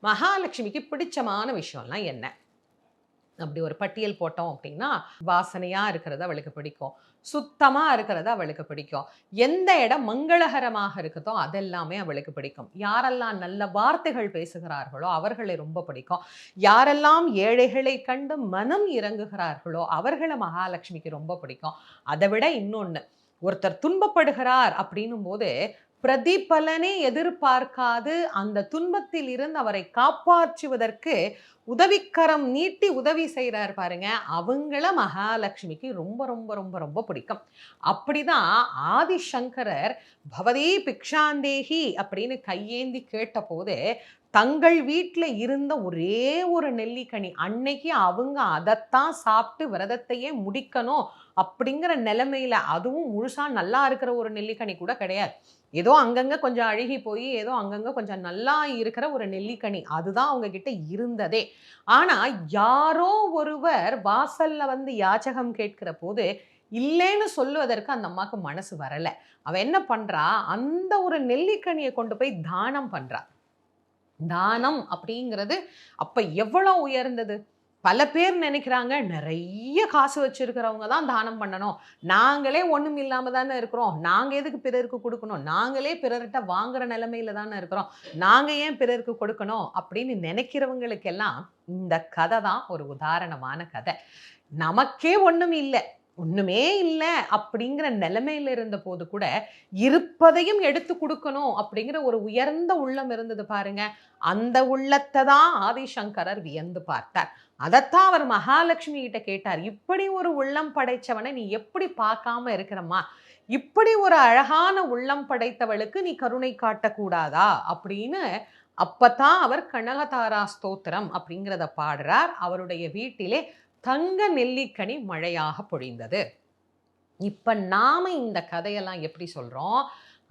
மகாலட்சுமிக்கு பிடிச்சமான விஷயம்லாம் என்ன? அப்படி ஒரு பட்டியல் போட்டோம் அப்படின்னா, வாசனையா இருக்கிறது அவளுக்கு பிடிக்கும். சுத்தமா இருக்கிறது அவளுக்கு பிடிக்கும். எந்த இடம் மங்களகரமாக இருக்குதோ, அதெல்லாமே அவளுக்கு பிடிக்கும். யாரெல்லாம் நல்ல வார்த்தைகள் பேசுகிறார்களோ, அவர்களை ரொம்ப பிடிக்கும். யாரெல்லாம் ஏழைகளை கண்டு மனம் இரங்குகிறார்களோ, அவர்கள மகாலட்சுமிக்கு ரொம்ப பிடிக்கும். அத விட இன்னொன்னு, ஒருத்தர் துன்பப்படுகிறார் அப்படின்னும்போது, பிரதிபலனை எதிர்பார்க்காது அந்த துன்பத்தில் இருந்து அவரை காப்பாற்றுவதற்கு உதவிக்கரம் நீட்டி உதவி செய்றார் பாருங்க, அவங்கள மகாலட்சுமிக்கு ரொம்ப ரொம்ப ரொம்ப ரொம்ப பிடிக்கும். அப்படிதான் ஆதிசங்கரர் "பவதி பிக்ஷாந்தேஹி" அப்படின்னு கையேந்தி கேட்டபோது, தங்கள் வீட்ல இருந்த ஒரே ஒரு நெல்லிக்கனி, அன்னைக்கு அவங்க அதத்தான் சாப்பிட்டு விரதத்தையே முடிக்கணும் அப்படிங்கிற நிலைமையில, அதுவும் முழுசா நல்லா இருக்கிற ஒரு நெல்லிக்கனி கூட கிடையாது. ஏதோ அங்கங்க கொஞ்சம் அழுகி போய், ஏதோ அங்கங்க கொஞ்சம் நல்லா இருக்கிற ஒரு நெல்லிக்கனி. அதுதான் அவங்க கிட்ட இருந்ததே. ஆனா, யாரோ ஒருவர் வாசல்ல வந்து யாச்சகம் கேட்கிற போது, இல்லேன்னு சொல்லுவதற்கு அந்த அம்மாக்கு மனசு வரல. அவ என்ன பண்றா, அந்த ஒரு நெல்லிக்கனிய கொண்டு போய் தானம் பண்றா. தானம் அப்படிங்கிறது அப்ப எவ்வளோ உயர்ந்தது. பல பேர் நினைக்கிறாங்க, நெறைய காசு வச்சிருக்கிறவங்க தான் தானம் பண்ணணும். நாங்களே ஒண்ணும் இல்லாம தானே இருக்கிறோம். நாங்க எதுக்கு பிறருக்கு குடுக்கணும்? நாங்களே பிறர்ட்ட வாங்குற நிலைமையில தானே இருக்கிறோம். நாங்க ஏன் பிறருக்கு கொடுக்கணும்? அப்படின்னு நினைக்கிறவங்களுக்கெல்லாம் இந்த கதை தான் ஒரு உதாரணமான கதை. நமக்கே ஒண்ணும் இல்ல. ஒண்ணுமே இல்ல அப்படிங்கிற நிலைமையில இருந்தபோது கூட, இருப்பதையும் எடுத்து குடுக்கணும் அப்படிங்கிற ஒரு உயர்ந்த உள்ளம் இருந்தது பாருங்க. அந்த உள்ளத்த தான் ஆதிசங்கரர் வியந்து பார்த்தார். அதத்தான் அவர் மகாலட்சுமி கிட்ட கேட்டார். "இப்படி ஒரு உள்ளம் படைச்சவன நீ எப்படி பார்க்காம இருக்கிறம்மா? இப்படி ஒரு அழகான உள்ளம் படைத்தவளுக்கு நீ கருணை காட்டக்கூடாதா?" அப்படின்னு அப்பத்தான் அவர் கனகதாரா ஸ்தோத்திரம் அப்படிங்கிறத பாடுறார். அவருடைய வீட்டிலே தங்க நெல்லிக்கனி மழையாக பொழிந்தது. இப்ப நாம இந்த கதையெல்லாம் எப்படி சொல்றோம்?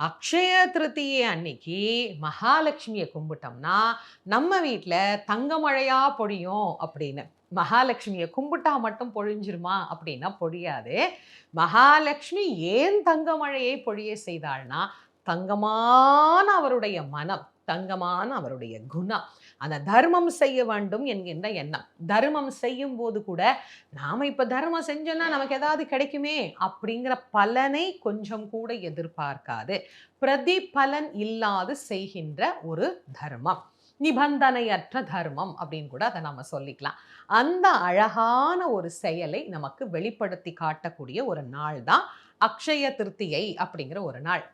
அக்ஷய திருதியை அன்னைக்கு மகாலட்சுமிய கும்பிட்டோம்னா, நம்ம வீட்ல தங்க மழையா பொழியும் அப்படின்னு. மகாலட்சுமிய கும்பிட்டா மட்டும் பொழிஞ்சிருமா? அப்படின்னா பொழியாது. மகாலட்சுமி ஏன் தங்க மழையை பொழிய செய்தாள்னா, தங்கமான அவருடைய மனம், தங்கமான அவருடைய குணம். அந்த தர்மம் செய்ய வேண்டும் என்கின்ற எண்ணம். தர்மம் செய்யும்போது கூட, நாம இப்ப தர்மம் செஞ்சோம்னா நமக்கு ஏதாவது கிடைக்குமே அப்படிங்கிற பலனை கொஞ்சம் கூட எதிர்பார்க்காது. பிரதிபலன் இல்லாது செய்கின்ற ஒரு தர்மம். நிபந்தனையற்ற தர்மம் அப்படின்னு கூட அத நம்ம சொல்லிக்கலாம். அந்த அழகான ஒரு செயலை நமக்கு வெளிப்படுத்தி காட்டக்கூடிய ஒரு நாள் தான் அக்ஷய திருத்தியை அப்படிங்கிற ஒரு நாள்.